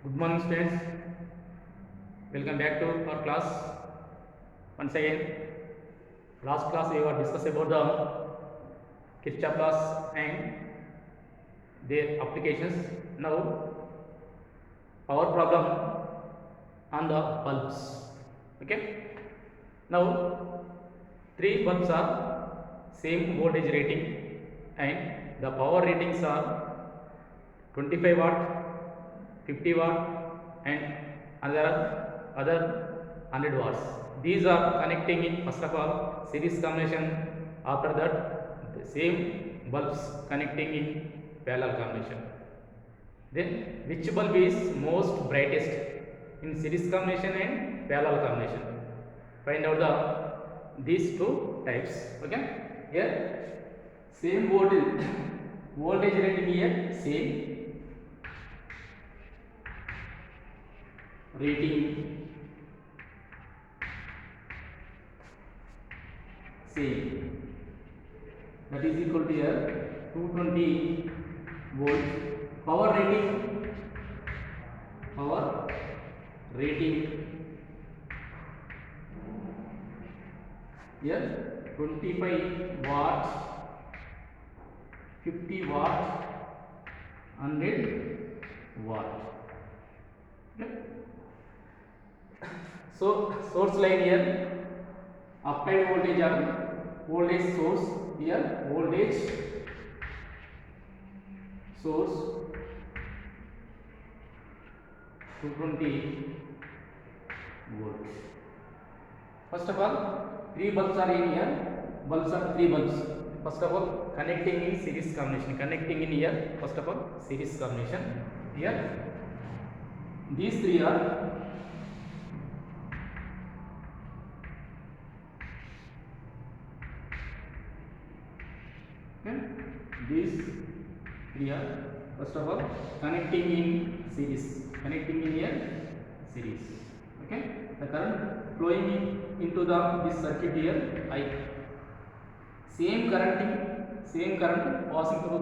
Good morning, students. Welcome back to our class. Once again, last class we were discussed about the Kirchhoff laws and their applications. Now, our problem on the bulbs. Okay. Now, three bulbs are same voltage rating and the power ratings are 25 watt, 50 watt and other 100 watts. These are connecting in first of all series combination. After that the same bulbs connecting in parallel combination. Then which bulb is most brightest in series combination and parallel combination? Find out the these two types. Okay, here same voltage voltage rating here same rating same, that is equal to here 220 volts. Power rating here 25 watts, 50 watts, 100 watt. Okay. So source line here applied voltage or voltage source, here voltage source 220 volts. First of all, three bulbs are in here. Bulbs are three bulbs. First of all, connecting in series combination. Connecting in here. First of all, series combination. Here, these three are okay. These three are first of all connecting in series. Connecting in here series. Okay. The current flowing into this circuit here I. Same current passing through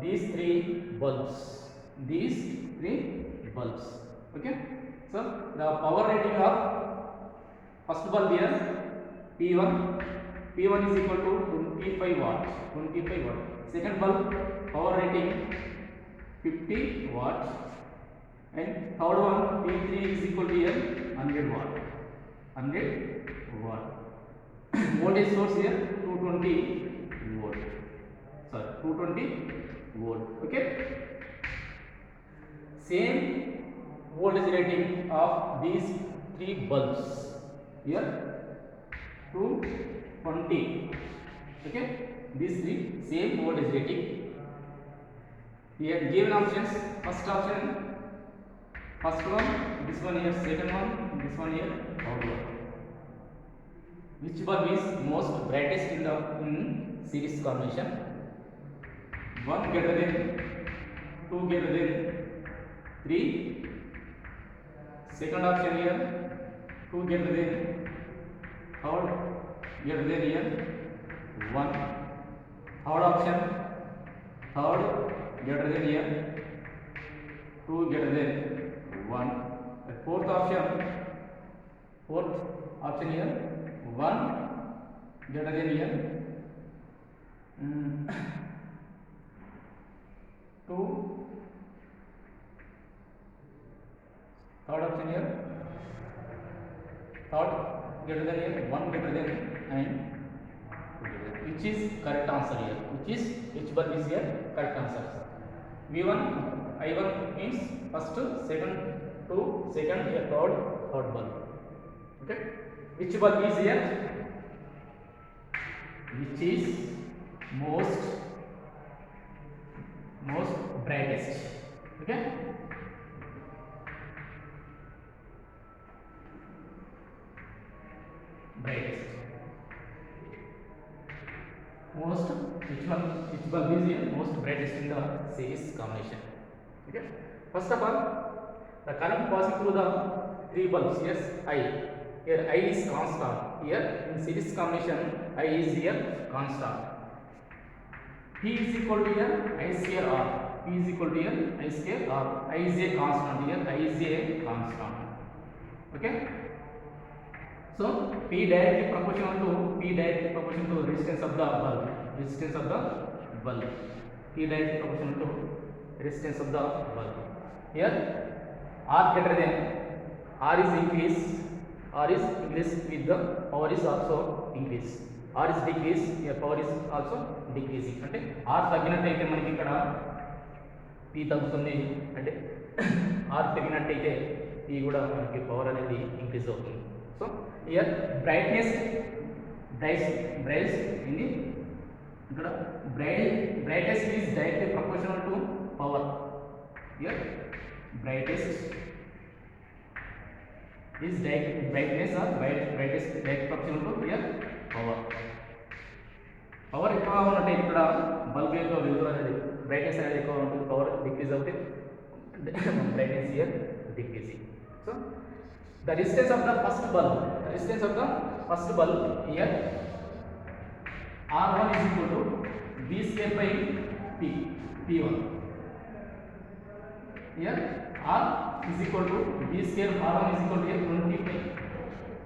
these three bulbs. These three bulbs. Okay. So the power rating of first bulb here P1 is equal to 25 watts. 25 watt. Second bulb power rating 50 watts. And third one P3 is equal to here 100 watt. 100 watt. Voltage source here 220 volt. Sorry, 220 volt. Okay. Same voltage rating of these three bulbs here 220. Okay. These three same voltage rating. Here given options. First option, first one, this one here, second one, this one here, third one. Which bulb is most brightest in series combination? 1 greater than 2 greater than 3. Second option here 2 greater than, third greater than here 1. Third option, third greater than here 2 greater than 1. The fourth option here 1 greater than here 2. Third option here third greater than here 1 greater than and 2 greater than. Which is correct answer here? Which bulb is here correct answer? V1 I1 means first, second, two, second, here third bulb. Okay. Which bulb is here? Which is most brightest. Okay. Brightest. Which bulb is here most brightest in the series combination? Okay. First of all, the current passing through the three bulbs, yes, I. Here I is constant. Here in series combination I is here constant. P is equal to here I square R. P is equal to here I square, or I is a constant here, I is a constant. Okay. So P directly proportional to resistance of the bulb. Resistance of the bulb. P directly proportional to resistance of the bulb. Here R greater than, R is increased with the power is also increased. R is decreased, here power is also decreasing. అంటే R తగ్గినట్టయితే మనకి ఇక్కడ P తగ్గుతుంది, అంటే R పెరిగినట్టయితే P కూడా మనకి power అనేది increase అవుతుంది. So here brightness ఇది ఇక్కడ brightest is directly proportional to power. Here brightest is brightness or brightest direct proportional to here power. Power ఎక్కువగా ఉన్నట్టే ఇక్కడ బల్బ్ యొక్క వెలుతురు అనేది బ్రైట్నెస్ అనేది ఎక్కువ ఉంటుంది, పవర్ డిక్రీజ్ అవుతే brightness here decreasing. So the resistance of the first bulb here R1 is equal to B square by P1. Here R is equal to B square, R1 is equal to here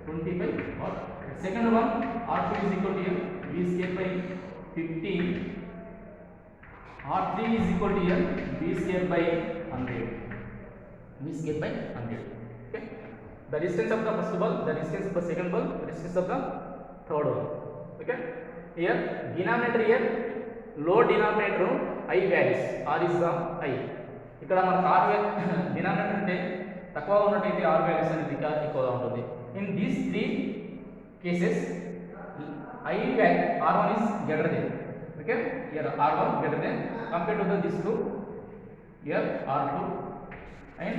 20 by what? Second one R2 is equal to here B square by 15. R3 is equal to here B square by 100. B square by 100. Okay. The resistance of the first bulb, the resistance of the second bulb, the resistance of the third one. Okay. Here denominator, here low denominator I values, R is the I. ఇక్కడ మనకు R denominator అంటే తక్కువ ఉన్నట్టయితే R values అనేది ఎక్కువగా ఉంటుంది. In these three cases R1 is greater than, okay, here R1 greater than compared to this two, here R2 and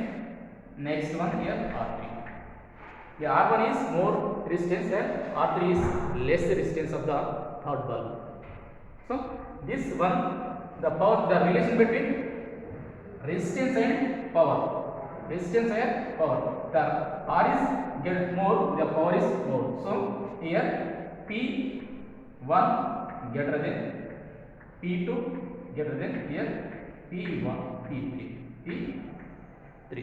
next one here R3. Here R1 is more resistance and R3 is less resistance of the third bulb. So this one, the relation between resistance and power. The R is get more, the power is more. So here P1 greater than P2 greater than here P1 P3.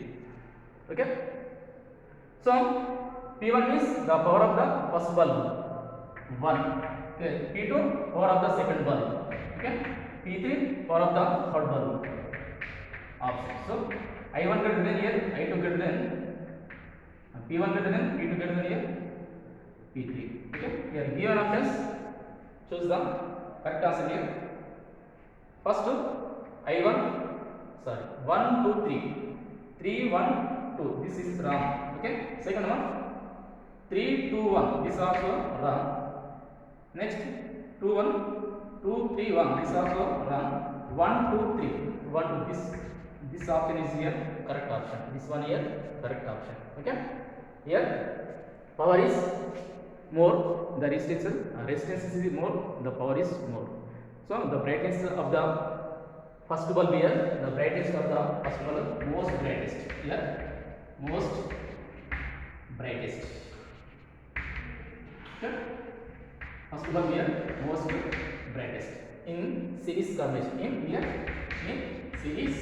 Okay. So P1 is the power of the first bulb 1. Okay. P2 power of the second bulb. Okay. P3 power of the third bulb. Option. So I1 greater than here, I2 greater than P1 greater than P2 greater than here P3. Okay. Here given options, choose the correct answer here. First I1, sorry, 1 2 3, 3 1 2, this is wrong. Okay. Second one 3 2 1, this also wrong. Next 2 1 2 3 1, this also wrong. 1 2 3 1 2, this option is here correct option, this one here correct option. Okay. Here power is more, the resistance is more, the power is more. So the brightness of the first bulb here, the brightness of the first bulb most brightest here, most brightest. Okay. First bulb here most brightest in series combination, in series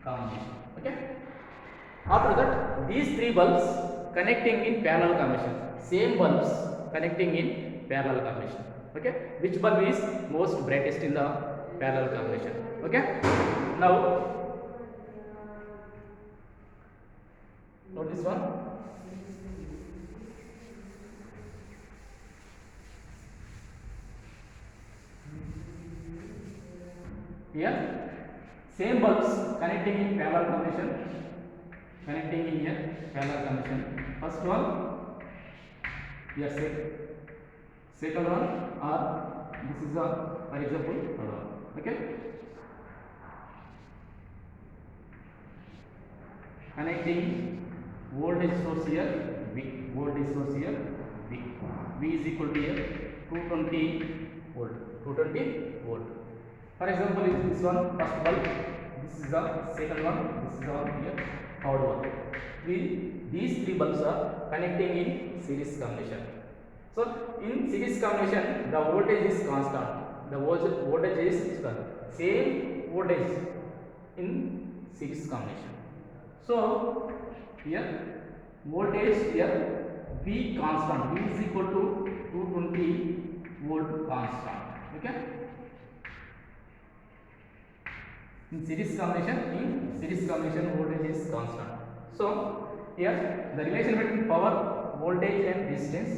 combination. Okay. After that, these three bulbs connecting in parallel combination, same bulbs connecting in parallel combination. Okay. Which bulb is most brightest in the parallel combination? Okay. Now note this one. Here same bulbs connecting in parallel combination, connecting in here parallel combination. First one here, second one, or this is a, for example, third one. Okay. Connecting voltage source here V, voltage source here V. V is equal to here 220 volt. For example, is this one first bulb, this is the second one, this is the one here third one. These three bulbs are connecting in series combination. So in series combination, the voltage is constant. The voltage is constant. Same voltage in series combination. So here voltage here V constant, V is equal to 220 volt constant. Okay, in series combination voltage is constant. So here the relation between power, voltage and resistance,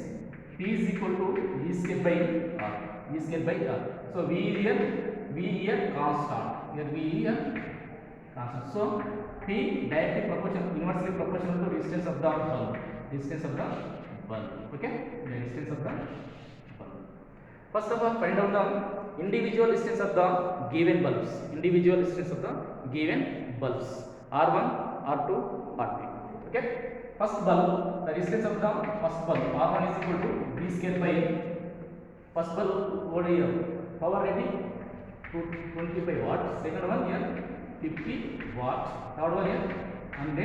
P is equal to V square by R. So V here constant, here V here constant. So P directly proportional, inversely proportional to resistance of the bulb. Okay, the resistance of the bulb. First of all, find out the individual resistance of the given bulbs. R1, R2, R3. Okay. First bulb, the resistance of the first bulb R1 is equal to V square by first bulb over here power rating 25 watts. Second one here 50 watts. Third one here 100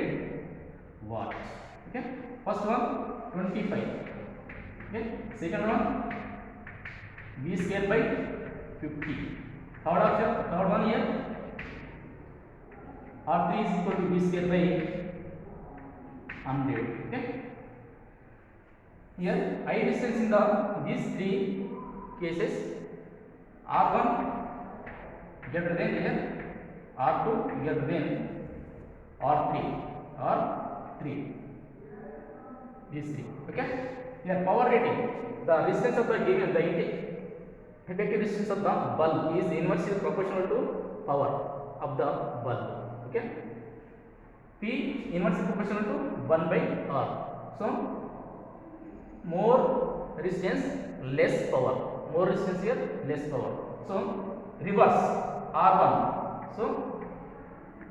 watts. Okay. First one 25. Okay. Second one V square by 50. Third one here R3 is equal to V square by 100. Okay. Here I distance in these three cases, R1 greater than here, R2 greater than R3, these three. Okay. Here power rating, the resistance of the given, the effective resistance of the bulb is inversely proportional to power of the bulb. Okay. P inversely proportional to 1 by R. So more resistance, less power. More resistance here, less power. So reverse R1. So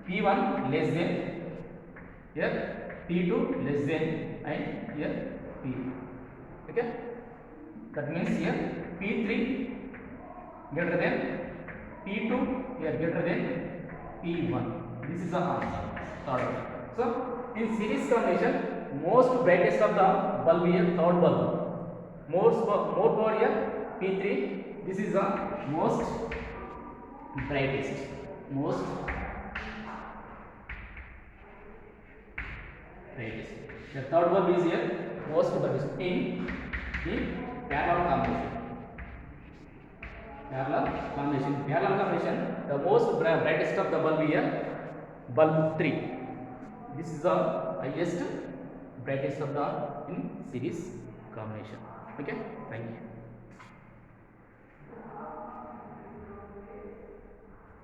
P1 less than, here P2 less than, and here P. Okay. That means here P3 greater than P2, here greater than P1. This is the answer. So in series combination, most brightest of the bulb here, third bulb. More power here, P3. This is the most brightest. The third bulb is here most brightest in parallel combination. The most brightest of the bulb here, bulb 3. This is the highest brightest of the in series combination. Okay, thank you.